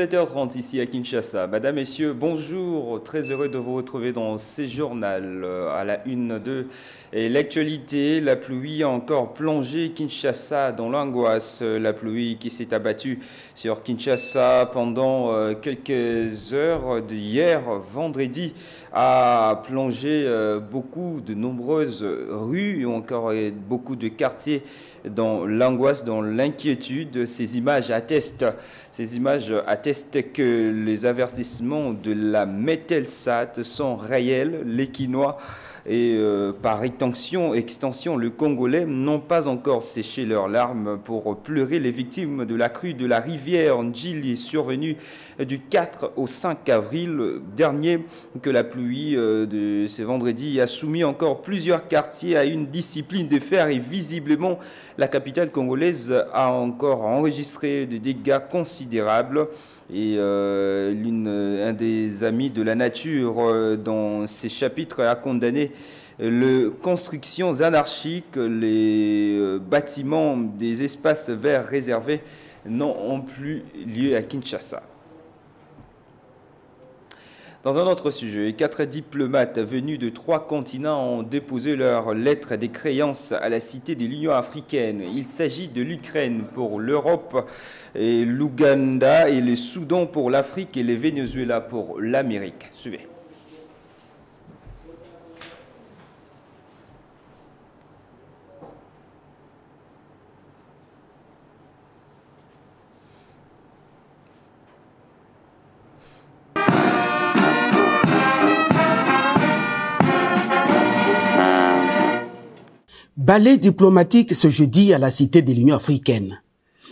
7h30 ici à Kinshasa. Madame, Messieurs, bonjour. Très heureux de vous retrouver dans ce journal à la une de l'actualité. La pluie a encore plongé Kinshasa dans l'angoisse. La pluie qui s'est abattue sur Kinshasa pendant quelques heures d'hier, vendredi, a plongé beaucoup de nombreuses rues ou encore beaucoup de quartiers dans l'angoisse, dans l'inquiétude. Ces images attestent que les avertissements de la Metelsat sont réels. Les Kinois et par extension, le Congolais n'ont pas encore séché leurs larmes pour pleurer les victimes de la crue de la rivière Njili survenue du 4 au 5 avril dernier, que la pluie de ce vendredi a soumis encore plusieurs quartiers à une discipline de fer et visiblement la capitale congolaise a encore enregistré des dégâts considérables. Et un des amis de la nature dans ces chapitres a condamné les constructions anarchiques, les bâtiments des espaces verts réservés n'ont plus lieu à Kinshasa. Dans un autre sujet, 4 diplomates venus de 3 continents ont déposé leurs lettres de créance à la Cité de l'Union africaine. Il s'agit de l'Ukraine pour l'Europe, et l'Ouganda et le Soudan pour l'Afrique et le Venezuela pour l'Amérique. Suivez. Ballet diplomatique ce jeudi à la Cité de l'Union africaine.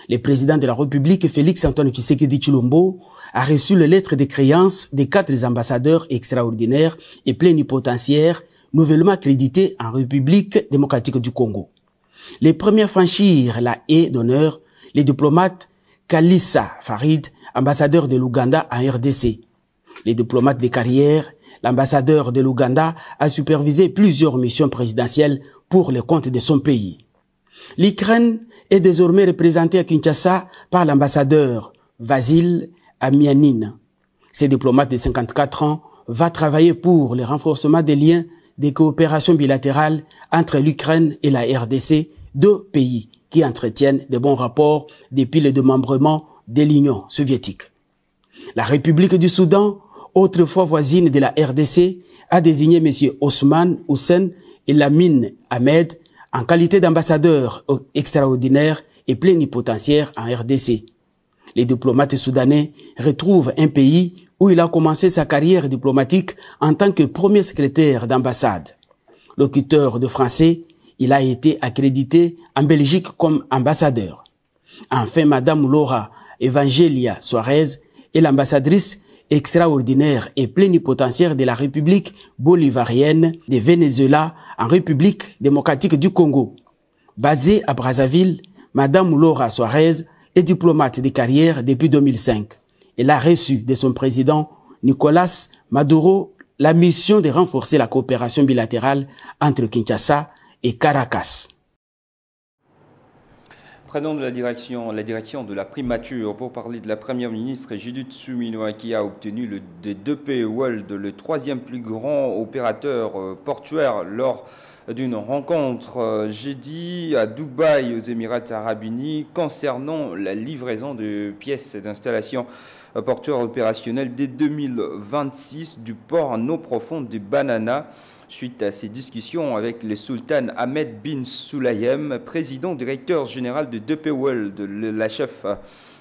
Le président de la République, Félix-Antoine Tshisekedi Tshilombo, a reçu les lettres de créance des 4 ambassadeurs extraordinaires et plénipotentiaires nouvellement accrédités en République démocratique du Congo. Les premiers à franchir la haie d'honneur, les diplomates Kalissa Farid, ambassadeur de l'Ouganda en RDC. Les diplomates de carrière, l'ambassadeur de l'Ouganda a supervisé plusieurs missions présidentielles pour le compte de son pays. L'Ukraine est désormais représentée à Kinshasa par l'ambassadeur Vasil Amianine. Ce diplomate de 54 ans va travailler pour le renforcement des liens de coopération bilatérale entre l'Ukraine et la RDC, 2 pays qui entretiennent de bons rapports depuis le démembrement de l'Union soviétique. La République du Soudan, autrefois voisine de la RDC, a désigné M. Osman Hussein Elamine Ahmed en qualité d'ambassadeur extraordinaire et plénipotentiaire en RDC. Les diplomates soudanais retrouvent un pays où il a commencé sa carrière diplomatique en tant que premier secrétaire d'ambassade. Locuteur de français, il a été accrédité en Belgique comme ambassadeur. Enfin, Madame Laura Evangelia Suarez est l'ambassadrice extraordinaire et plénipotentiaire de la République bolivarienne de Venezuela en République démocratique du Congo. Basée à Brazzaville, Madame Laura Suarez est diplomate de carrière depuis 2005. Elle a reçu de son président Nicolas Maduro la mission de renforcer la coopération bilatérale entre Kinshasa et Caracas. Prenons de la direction de la primature pour parler de la première ministre Judith Suminwa qui a obtenu de DP World, le 3e plus grand opérateur portuaire, lors d'une rencontre jeudi à Dubaï aux Émirats Arabes Unis concernant la livraison de pièces d'installation portuaire opérationnelle dès 2026 du port en eau profonde de Banana. Suite à ces discussions avec le sultan Ahmed bin Sulayem, président directeur général de DP World, la chef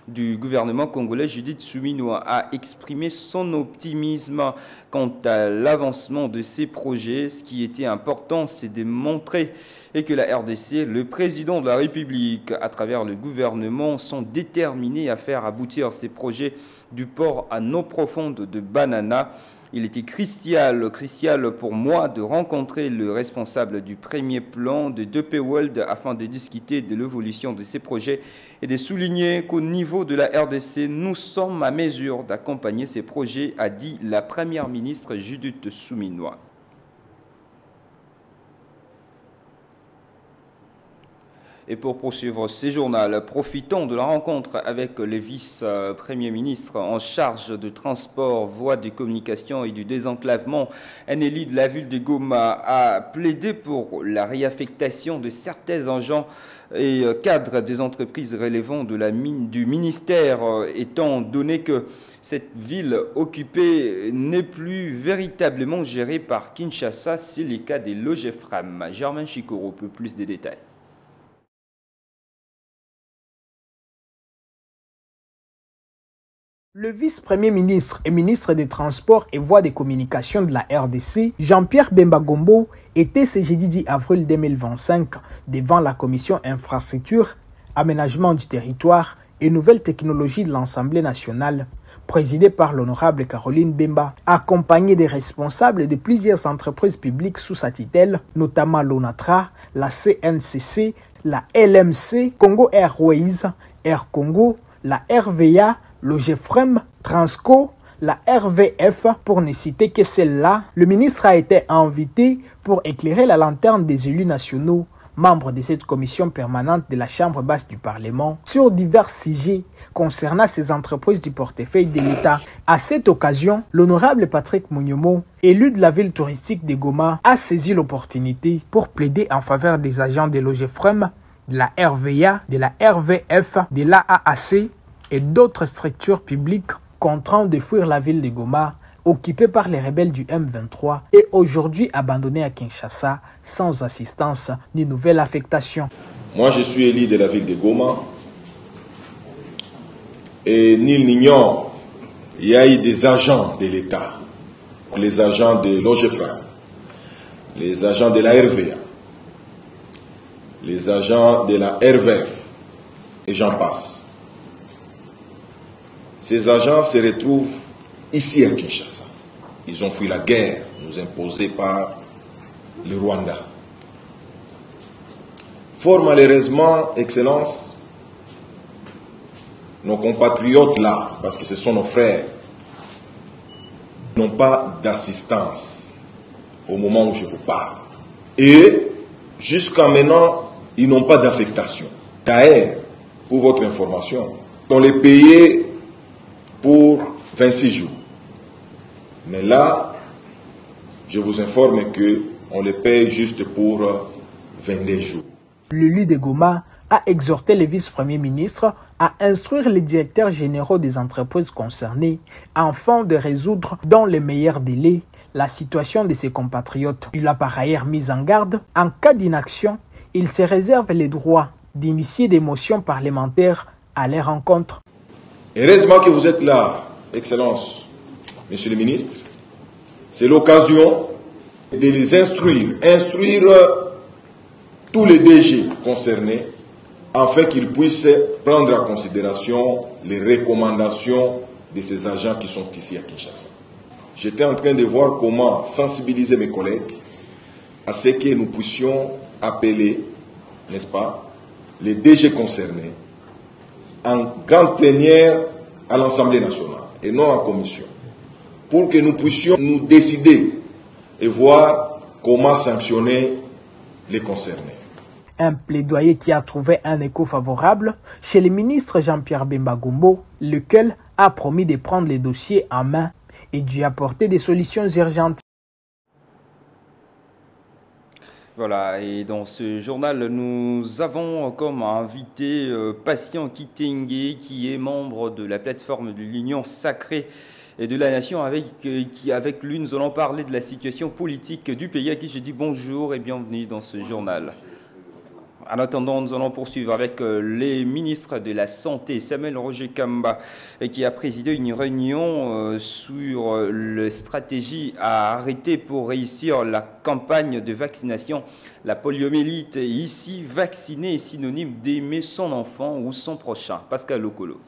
du gouvernement congolais Judith Suminwa a exprimé son optimisme quant à l'avancement de ces projets. Ce qui était important, c'est de montrer que la RDC, le président de la République, à travers le gouvernement, sont déterminés à faire aboutir ces projets du port à eau profonde de Banana. Il était crucial pour moi de rencontrer le responsable du premier plan de DP World afin de discuter de l'évolution de ces projets et de souligner qu'au niveau de la RDC, nous sommes à mesure d'accompagner ces projets, a dit la première ministre Judith Suminwa. Et pour poursuivre ces journaux, profitons de la rencontre avec les vice-premiers ministres en charge de transport, voies de communication et du désenclavement. Un élu de la ville de Goma a plaidé pour la réaffectation de certains agents et cadres des entreprises relevant du ministère, étant donné que cette ville occupée n'est plus véritablement gérée par Kinshasa. C'est le cas des Logefram. Germain Chikoro peut plus de détails. Le vice-premier ministre et ministre des Transports et Voies de Communication de la RDC, Jean-Pierre Bemba Gombo, était ce jeudi 10 avril 2025 devant la commission infrastructure, aménagement du territoire et nouvelles technologies de l'Assemblée nationale, présidée par l'honorable Caroline Bemba, accompagnée des responsables de plusieurs entreprises publiques sous sa tutelle, notamment l'ONATRA, la CNCC, la LMC, Congo Airways, Air Congo, la RVA, Logefrem, Transco, la RVF, pour ne citer que celle-là. Le ministre a été invité pour éclairer la lanterne des élus nationaux, membres de cette commission permanente de la Chambre basse du Parlement, sur divers sujets concernant ces entreprises du portefeuille de l'État. À cette occasion, l'honorable Patrick Mounyomo, élu de la ville touristique de Goma, a saisi l'opportunité pour plaider en faveur des agents de Logefrem, de la RVA, de la RVF, de l'AAC, et d'autres structures publiques contraints de fuir la ville de Goma, occupée par les rebelles du M23 et aujourd'hui abandonnée à Kinshasa sans assistance ni nouvelle affectation. Moi, je suis élu de la ville de Goma et nul n'ignore, il y a eu des agents de l'État, les agents de l'OGFRA, les agents de la RVA, les agents de la RVF et j'en passe. Ces agents se retrouvent ici à Kinshasa. Ils ont fui la guerre nous imposée par le Rwanda. Fort malheureusement, Excellence, nos compatriotes là, parce que ce sont nos frères, n'ont pas d'assistance au moment où je vous parle. Et jusqu'à maintenant, ils n'ont pas d'affectation. D'ailleurs, pour votre information, on les payait pour 26 jours. Mais là, je vous informe qu'on les paye juste pour 22 jours. L'élu de Goma a exhorté le vice-premier ministre à instruire les directeurs généraux des entreprises concernées afin de résoudre dans les meilleurs délais la situation de ses compatriotes. Il a par ailleurs mis en garde, en cas d'inaction, il se réserve le droit d'initier des motions parlementaires à leur rencontre. Heureusement que vous êtes là, Excellence, Monsieur le ministre. C'est l'occasion de les instruire tous les DG concernés, afin qu'ils puissent prendre en considération les recommandations de ces agents qui sont ici à Kinshasa. J'étais en train de voir comment sensibiliser mes collègues à ce que nous puissions appeler, n'est-ce pas, les DG concernés en grande plénière à l'Assemblée nationale et non en commission, pour que nous puissions nous décider et voir comment sanctionner les concernés. Un plaidoyer qui a trouvé un écho favorable chez le ministre Jean-Pierre Bemba Gombo, lequel a promis de prendre les dossiers en main et d'y apporter des solutions urgentes. Voilà, et dans ce journal, nous avons comme invité Patient Kitenge, qui est membre de la plateforme de l'Union sacrée et de la Nation, avec lui, nous allons parler de la situation politique du pays, à qui je dis bonjour et bienvenue dans ce journal. En attendant, nous allons poursuivre avec les ministres de la Santé. Samuel Roger Kamba, qui a présidé une réunion sur la stratégie à arrêter pour réussir la campagne de vaccination. La poliomyélite, ici, vacciner est synonyme d'aimer son enfant ou son prochain. Pascal Lokolo.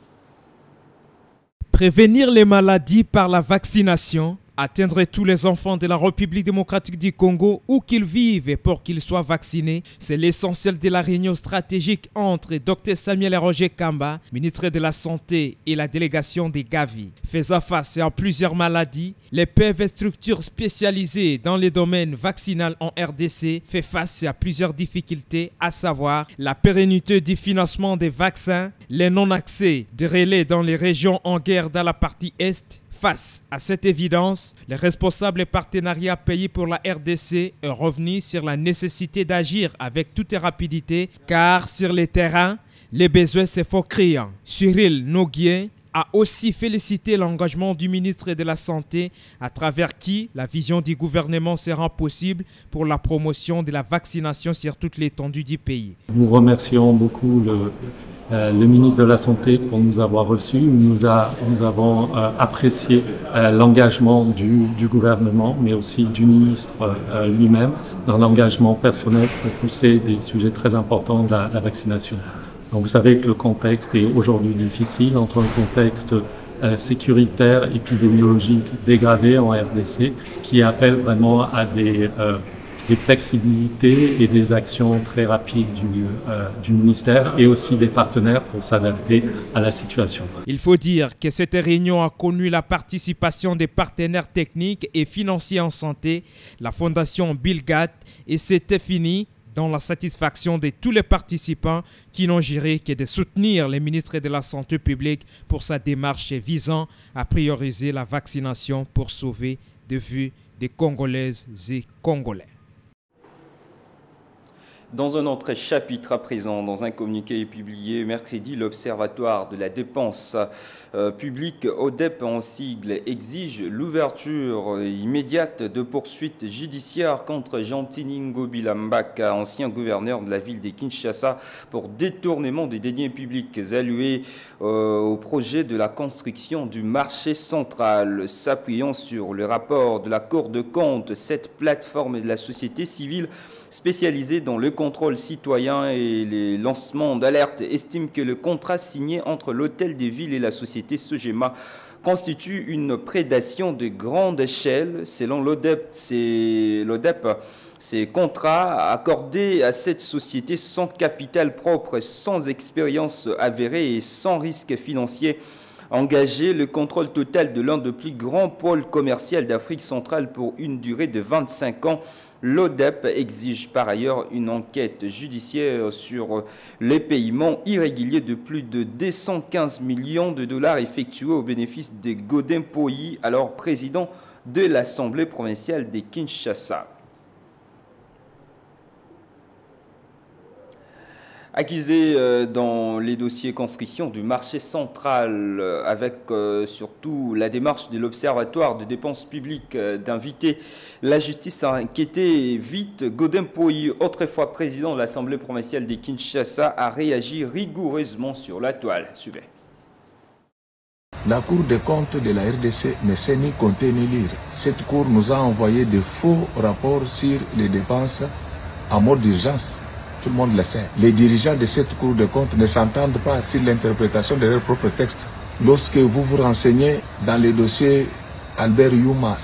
Prévenir les maladies par la vaccination, atteindre tous les enfants de la République démocratique du Congo où qu'ils vivent pour qu'ils soient vaccinés. C'est l'essentiel de la réunion stratégique entre Dr Samuel Roger Kamba, ministre de la Santé, et la délégation des Gavi. Faisant face à plusieurs maladies, les PV structures spécialisées dans les domaines vaccinal en RDC fait face à plusieurs difficultés, à savoir la pérennité du financement des vaccins, les non-accès de relais dans les régions en guerre dans la partie Est. Face à cette évidence, les responsables partenariats payés pour la RDC est revenu sur la nécessité d'agir avec toute rapidité car sur le terrain, les besoins se font criants. Cyril Noguien a aussi félicité l'engagement du ministre de la Santé à travers qui la vision du gouvernement se rend possible pour la promotion de la vaccination sur toute l'étendue du pays. Nous remercions beaucoup le ministre de la Santé pour nous avoir reçus. Nous avons apprécié l'engagement du gouvernement, mais aussi du ministre lui-même dans l'engagement personnel pour pousser des sujets très importants de la vaccination. Donc vous savez que le contexte est aujourd'hui difficile entre un contexte sécuritaire, épidémiologique dégradé en RDC qui appelle vraiment à des flexibilités et des actions très rapides du ministère et aussi des partenaires pour s'adapter à la situation. Il faut dire que cette réunion a connu la participation des partenaires techniques et financiers en santé, la fondation Bill Gates, et c'était fini dans la satisfaction de tous les participants qui n'ont géré que de soutenir le ministre de la Santé publique pour sa démarche visant à prioriser la vaccination pour sauver des vies des Congolaises et Congolais. Dans un autre chapitre à présent, dans un communiqué publié mercredi, l'Observatoire de la dépense publique, ODEP en sigle, exige l'ouverture immédiate de poursuites judiciaires contre Jean-Tini Ngobi Mbaka, ancien gouverneur de la ville de Kinshasa, pour détournement des deniers publics alloués au projet de la construction du marché central. S'appuyant sur le rapport de la Cour de compte, cette plateforme de la société civile spécialisée dans le contrôle citoyen et les lancements d'alerte estime que le contrat signé entre l'Hôtel des Villes et la société Sogema constitue une prédation de grande échelle. Selon l'ODEP, ces contrats accordés à cette société sans capital propre, sans expérience avérée et sans risque financier engagé, le contrôle total de l'un des plus grands pôles commerciaux d'Afrique centrale pour une durée de 25 ans. L'ODEP exige par ailleurs une enquête judiciaire sur les paiements irréguliers de plus de 215 millions de dollars effectués au bénéfice de Godin Poyi, alors président de l'Assemblée provinciale de Kinshasa. Accusé dans les dossiers construction du marché central avec surtout la démarche de l'Observatoire de dépenses publiques d'inviter la justice à enquêter vite, Godin Poyi, autrefois président de l'Assemblée provinciale de Kinshasa, a réagi rigoureusement sur la toile. Suivez. La Cour des comptes de la RDC ne sait ni compter ni lire. Cette Cour nous a envoyé de faux rapports sur les dépenses en mode d'urgence. Tout le monde le sait. Les dirigeants de cette Cour des comptes ne s'entendent pas sur l'interprétation de leurs propres textes. Lorsque vous vous renseignez dans les dossiers Albert Youma,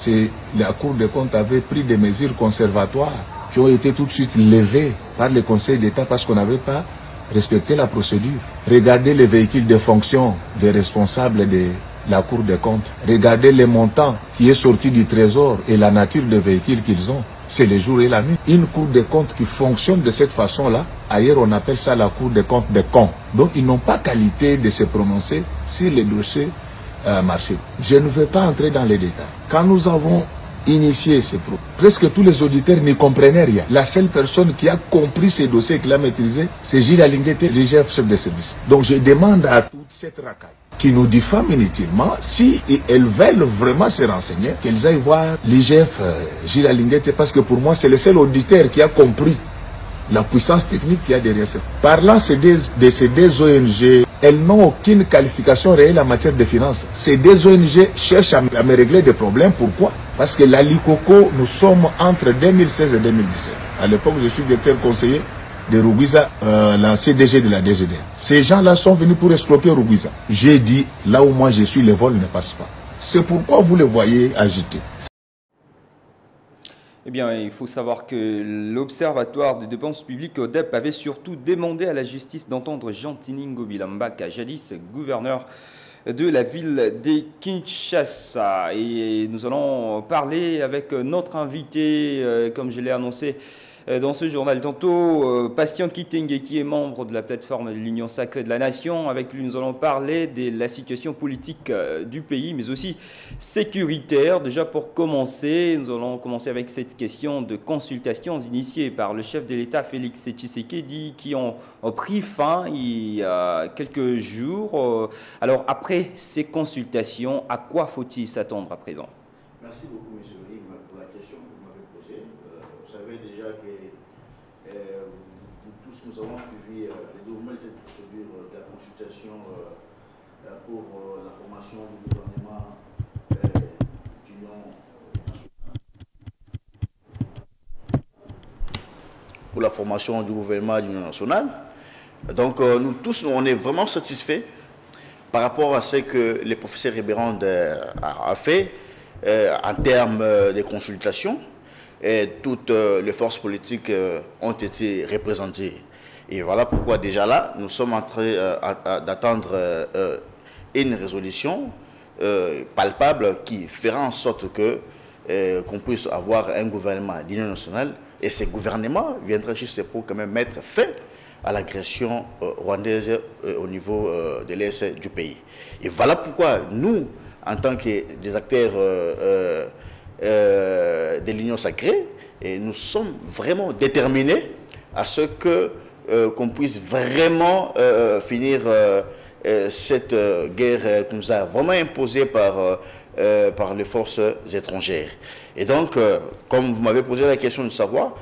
la Cour des comptes avait pris des mesures conservatoires qui ont été tout de suite levées par le Conseil d'État parce qu'on n'avait pas respecté la procédure. Regardez les véhicules de fonction des responsables de la Cour des comptes. Regardez les montants qui est sorti du Trésor et la nature des véhicules qu'ils ont. C'est le jour et la nuit. Une Cour des comptes qui fonctionne de cette façon-là, ailleurs on appelle ça la Cour des comptes des cons. Donc ils n'ont pas qualité de se prononcer sur les dossiers marchés. Je ne vais pas entrer dans les détails. Quand nous avons initié ces projets, presque tous les auditeurs n'y comprenaient rien. La seule personne qui a compris ces dossiers, qui l'a maîtrisé, c'est Gilles Alinguete, le chef de service. Donc je demande à toute cette racaille qui nous diffament inutilement, si elles veulent vraiment se renseigner, qu'elles aillent voir l'IGF Gilles Alinguete, parce que pour moi, c'est le seul auditeur qui a compris la puissance technique qu'il y a derrière ça. Parlant de ces deux ONG, elles n'ont aucune qualification réelle en matière de finances. Ces deux ONG cherchent à me régler des problèmes. Pourquoi? Parce que l'Alicoco, nous sommes entre 2016 et 2017. À l'époque, je suis directeur conseiller de Rugwiza, l'ancien DG de la DGD. Ces gens-là sont venus pour escroquer Rugwiza. J'ai dit, là où moi je suis, le vol ne passe pas. C'est pourquoi vous les voyez agités. Eh bien, il faut savoir que l'Observatoire des dépenses publiques, ODEP, avait surtout demandé à la justice d'entendre Jean Tiningo Bilambaka, jadis gouverneur de la ville de Kinshasa. Et nous allons parler avec notre invité, comme je l'ai annoncé dans ce journal tantôt, Bastien Kitenge, qui est membre de la plateforme de l'Union Sacrée de la Nation. Avec lui, nous allons parler de la situation politique du pays, mais aussi sécuritaire. Déjà, pour commencer, nous allons commencer avec cette question de consultation initiée par le chef de l'État, Félix Tshisekedi, qui ont pris fin il y a quelques jours. Alors, après ces consultations, à quoi faut-il s'attendre à présent? Merci beaucoup, M. Lim, pour la question que vous m'avez posée. Vous savez déjà que nous tous, nous avons suivi les déroulements de cette procédure de la consultation pour la formation du gouvernement d'Union nationale. Pour la formation du gouvernement d'Union nationale. Donc, nous tous, on est vraiment satisfaits par rapport à ce que le professeur Ribérand a fait en termes de consultations. Et toutes les forces politiques ont été représentées. Et voilà pourquoi déjà là, nous sommes en train d'attendre une résolution palpable qui fera en sorte que qu'on puisse avoir un gouvernement d'union nationale. Et ce gouvernement viendra juste pour quand même mettre fin à l'agression rwandaise au niveau de l'est du pays. Et voilà pourquoi nous, en tant que des acteurs de l'Union sacrée, et nous sommes vraiment déterminés à ce que qu'on puisse vraiment finir cette guerre qui nous a vraiment imposée par les forces étrangères. Et donc, comme vous m'avez posé la question de savoir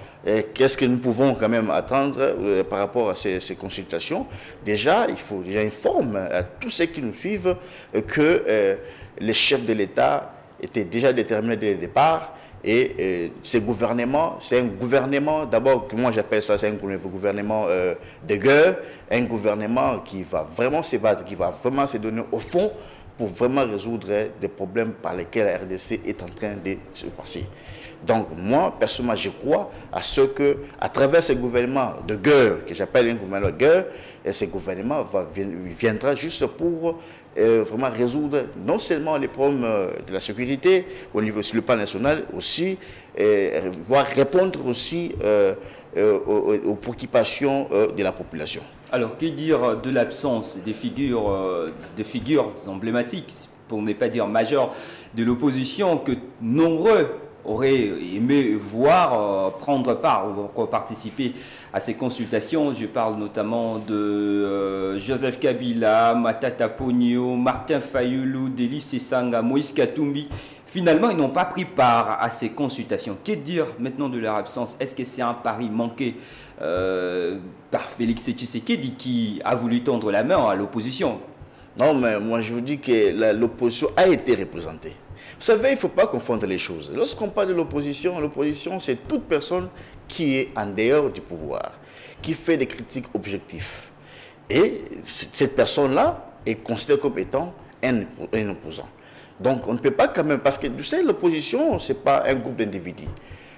qu'est-ce que nous pouvons quand même attendre par rapport à ces consultations, déjà, il faut déjà informer à tous ceux qui nous suivent que les chefs de l'État étaient déjà déterminés dès le départ. Et ce gouvernement, c'est un gouvernement, d'abord, que moi j'appelle ça, c'est un gouvernement de guerre, un gouvernement qui va vraiment se battre, qui va vraiment se donner au fond pour vraiment résoudre des problèmes par lesquels la RDC est en train de se passer. Donc moi, personnellement, je crois à ce que, à travers ce gouvernement de guerre, que j'appelle un gouvernement de guerre, ce gouvernement viendra juste pour vraiment résoudre non seulement les problèmes de la sécurité au niveau sur le plan national, aussi voire répondre aussi aux préoccupations de la population. Alors, que dire de l'absence des figures emblématiques, pour ne pas dire majeures, de l'opposition que nombreux auraient aimé voir prendre part ou participer à ces consultations? Je parle notamment de Joseph Kabila, Matata Ponyo, Martin Fayulu, Délice Sanga, Moïse Katumbi. Finalement, ils n'ont pas pris part à ces consultations. Que dire maintenant de leur absence? Est-ce que c'est un pari manqué par Félix Tshisekedi qui a voulu tendre la main à l'opposition? Non, mais moi je vous dis que l'opposition a été représentée. Vous savez, il ne faut pas confondre les choses. Lorsqu'on parle de l'opposition, l'opposition c'est toute personne qui est en dehors du pouvoir, qui fait des critiques objectives. Et cette personne-là est considérée comme étant un opposant. Donc on ne peut pas quand même, parce que vous savez, l'opposition, ce n'est pas un groupe d'individus.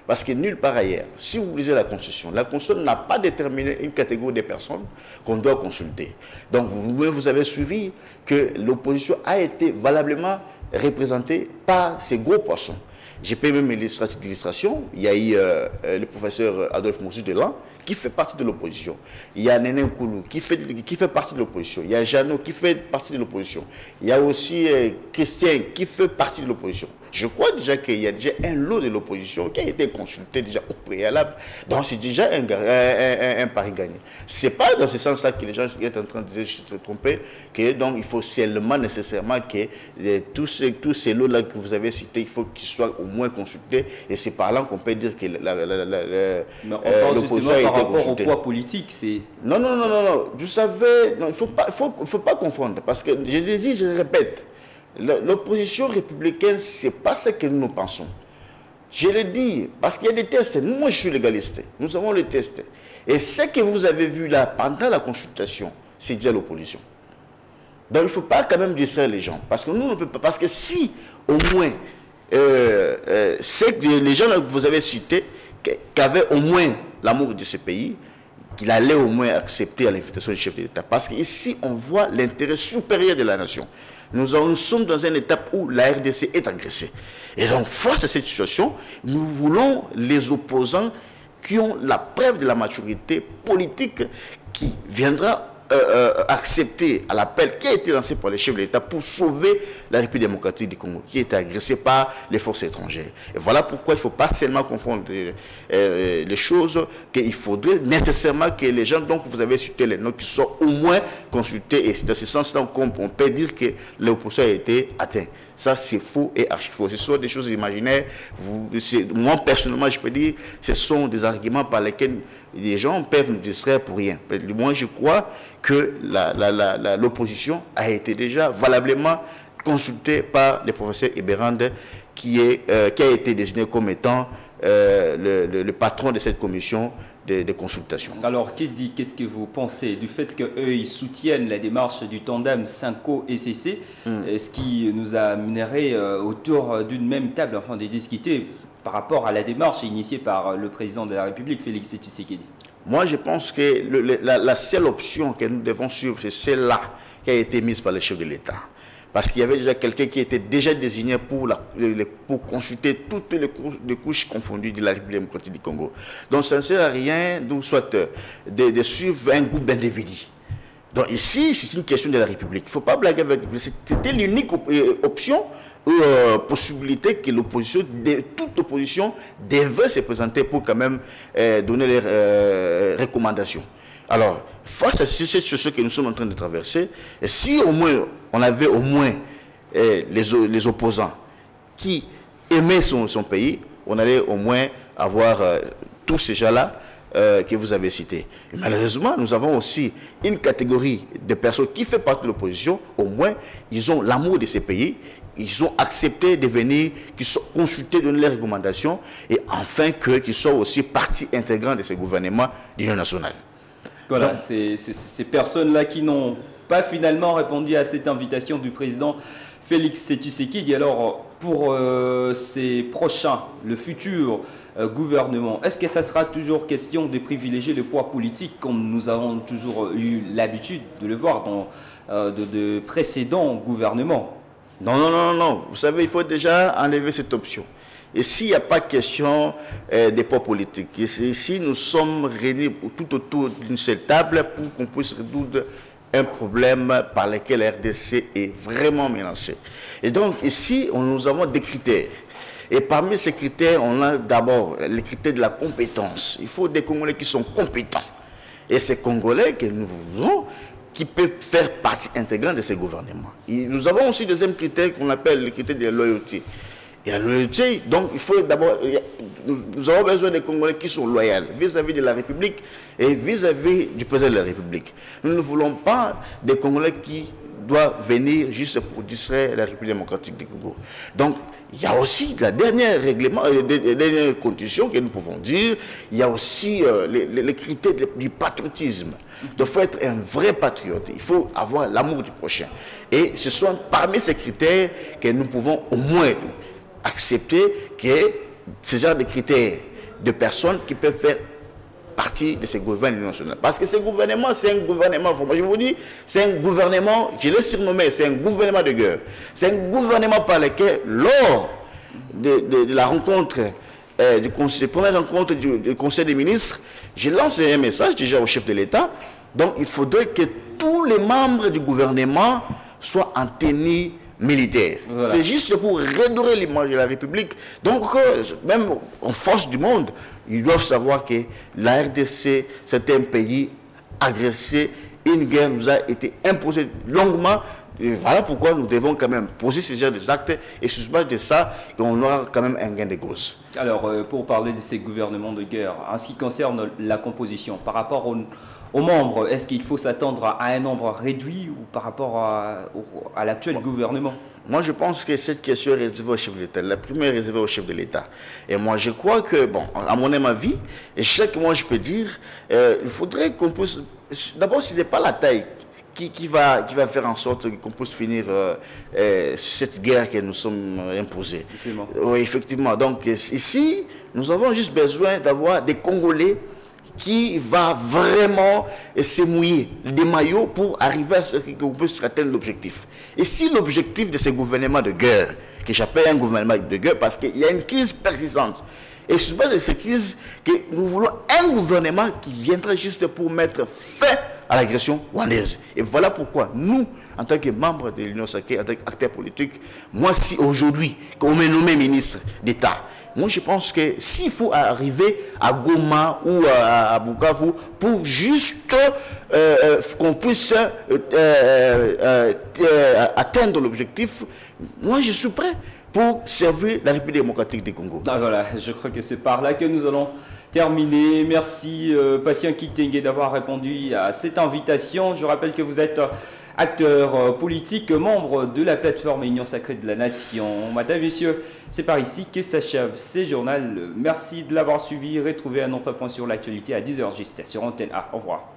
Parce que nulle part ailleurs, si vous lisez la Constitution n'a pas déterminé une catégorie de personnes qu'on doit consulter. Donc vous avez suivi que l'opposition a été valablement représentée par ces gros poissons. J'ai payé même l'illustration. Il y a eu le professeur Adolphe Moussi Delan qui fait partie de l'opposition. Il y a Néné Nkoulou qui fait partie de l'opposition. Il y a Jeannot qui fait partie de l'opposition. Il y a aussi Christian qui fait partie de l'opposition. Je crois déjà qu'il y a déjà un lot de l'opposition qui a été consulté déjà au préalable. Donc c'est déjà un pari gagné. Ce n'est pas dans ce sens-là que les gens sont en train de se tromper, que donc il faut seulement nécessairement que tous ces lots-là que vous avez cités, il faut qu'ils soient au moins consultés. Et c'est par là qu'on peut dire que l'opposition a été par rapport au poids politique, c'est... Non. Vous savez, non, il ne faut pas confondre. Parce que, je l'ai dit, je le répète, l'opposition républicaine, ce n'est pas ce que nous pensons. Je le dis, parce qu'il y a des tests. Moi, je suis légaliste. Nous avons les tests. Et ce que vous avez vu là, pendant la consultation, c'est déjà l'opposition. Donc il ne faut pas quand même distraire les gens. Parce que nous, on ne peut pas. Parce que si, au moins, c'est que les gens que vous avez cités, qui avaient au moins l'amour de ce pays, qu'il allait au moins accepter à l'invitation du chef de l'État. Parce qu'ici, on voit l'intérêt supérieur de la nation. Nous sommes dans une étape où la RDC est agressée. Et donc, face à cette situation, nous voulons les opposants qui ont la preuve de la maturité politique qui viendra accepter à l'appel qui a été lancé par les chefs de l'État pour sauver la République démocratique du Congo, qui est agressée par les forces étrangères. Et voilà pourquoi il ne faut pas seulement confondre les choses, qu'il faudrait nécessairement que les gens, donc vous avez cité les noms, qui soient au moins consultés. Et dans ce sens-là, on peut dire que l'opposition a été atteinte. Ça, c'est faux et archi faux. Ce sont des choses imaginaires. Moi, personnellement, je peux dire ce sont des arguments par lesquels les gens peuvent nous distraire pour rien. Moi, je crois que l'opposition a été déjà valablement consultée par le professeur Eberande, qui a été désigné comme étant le patron de cette commission de consultation. Alors, qu'est-ce que vous pensez du fait qu'eux, ils soutiennent la démarche du tandem Synco et CC, ce qui nous amènerait autour d'une même table, enfin, de discuter par rapport à la démarche initiée par le président de la République, Félix Tshisekedi? Moi, je pense que la seule option que nous devons suivre, c'est celle-là qui a été mise par le chef de l'État. Parce qu'il y avait déjà quelqu'un qui était déjà désigné pour consulter toutes les couches confondues de la République démocratique du Congo. Donc ça ne sert à rien soit de suivre un groupe d'individus. Donc ici, c'est une question de la République. Il ne faut pas blaguer avec... C'était l'unique option ou possibilité que l'opposition, toute opposition, devait se présenter pour quand même donner les recommandations. Alors, face à cette situation que nous sommes en train de traverser, et si au moins, on avait au moins les opposants qui aimaient son pays, on allait au moins avoir tous ces gens-là que vous avez cités. Et malheureusement, nous avons aussi une catégorie de personnes qui fait partie de l'opposition, au moins, ils ont l'amour de ces pays, ils ont accepté de venir, qu'ils soient consultés, donner les recommandations, et enfin qu'ils soient aussi partie intégrante de ce gouvernement d'union nationale. Voilà, ces personnes-là qui n'ont pas finalement répondu à cette invitation du président Félix Tshisekedi. Alors, pour ces prochains, le futur gouvernement, est-ce que ça sera toujours question de privilégier le poids politique comme nous avons toujours eu l'habitude de le voir dans de précédents gouvernements? Non. Vous savez, il faut déjà enlever cette option. Et s'il n'y a pas question des poids politiques, ici nous sommes réunis tout autour d'une seule table pour qu'on puisse résoudre un problème par lequel la RDC est vraiment menacée. Et donc ici, nous avons des critères. Et parmi ces critères, on a d'abord les critères de la compétence. Il faut des Congolais qui sont compétents. Et ces Congolais que nous voulons, qui peuvent faire partie intégrante de ces gouvernements. Et nous avons aussi des deuxième critère qu'on appelle le critère de la loyauté. Et la loyauté, donc il faut d'abord, nous avons besoin des Congolais qui sont loyaux vis-à-vis de la République et vis-à-vis du président de la République. Nous ne voulons pas des Congolais qui doivent venir juste pour distraire la République démocratique du Congo. Donc, il y a aussi la dernière règlement, les dernières conditions que nous pouvons dire, il y a aussi les critères du patriotisme. Il faut être un vrai patriote, il faut avoir l'amour du prochain. Et ce sont parmi ces critères que nous pouvons au moins accepter que ce genre de critères de personnes qui peuvent faire partie de ces gouvernements nationaux. Parce que ce gouvernement, c'est un gouvernement, je vous dis, c'est un gouvernement, je l'ai surnommé, c'est un gouvernement de guerre. C'est un gouvernement par lequel, lors de la rencontre, première rencontre du Conseil des ministres, j'ai lancé un message déjà au chef de l'État. Donc il faudrait que tous les membres du gouvernement soient en tenue militaire. Voilà. C'est juste pour redorer l'image de la République. Donc, même en force du monde, ils doivent savoir que la RDC, c'est un pays agressé. Une guerre nous a été imposée longuement. Et voilà pourquoi nous devons quand même poser ce genre d'actes et sur base de ça, on aura quand même un gain de cause. Alors, pour parler de ces gouvernements de guerre, en ce qui concerne la composition, par rapport aux membres, est-ce qu'il faut s'attendre à un nombre réduit ou par rapport à l'actuel gouvernement? Moi, je pense que cette question est réservée au chef de l'État. La première est réservée au chef de l'État. Et moi, je crois que, bon, à mon avis, et chaque mois, je peux dire, il faudrait qu'on puisse... D'abord, ce n'est pas la taille qui va faire en sorte qu'on puisse finir cette guerre que nous sommes imposée. Oui, effectivement. Donc ici, nous avons juste besoin d'avoir des Congolais qui va vraiment se mouiller des maillots pour arriver à ce qu'on puisse atteindre l'objectif. Et si l'objectif de ce gouvernement de guerre, que j'appelle un gouvernement de guerre parce qu'il y a une crise persistante, et c'est pas de cette crise que nous voulons un gouvernement qui viendra juste pour mettre fin à l'agression rwandaise. Et voilà pourquoi nous, en tant que membres de l'Union sacrée, en tant qu'acteurs politiques, moi, si aujourd'hui, qu'on m'ait nommé ministre d'État, moi, je pense que s'il faut arriver à Goma ou à Bukavu pour juste qu'on puisse atteindre l'objectif, moi, je suis prêt pour servir la République démocratique du Congo. Ah, voilà, je crois que c'est par là que nous allons terminer. Merci, Patient Kitenge, d'avoir répondu à cette invitation. Je rappelle que vous êtes acteur politique, membre de la plateforme Union Sacrée de la Nation. Madame, Messieurs, c'est par ici que s'achève ce journal. Merci de l'avoir suivi. Retrouvez un autre point sur l'actualité à 10h juste sur Antenne A. Au revoir.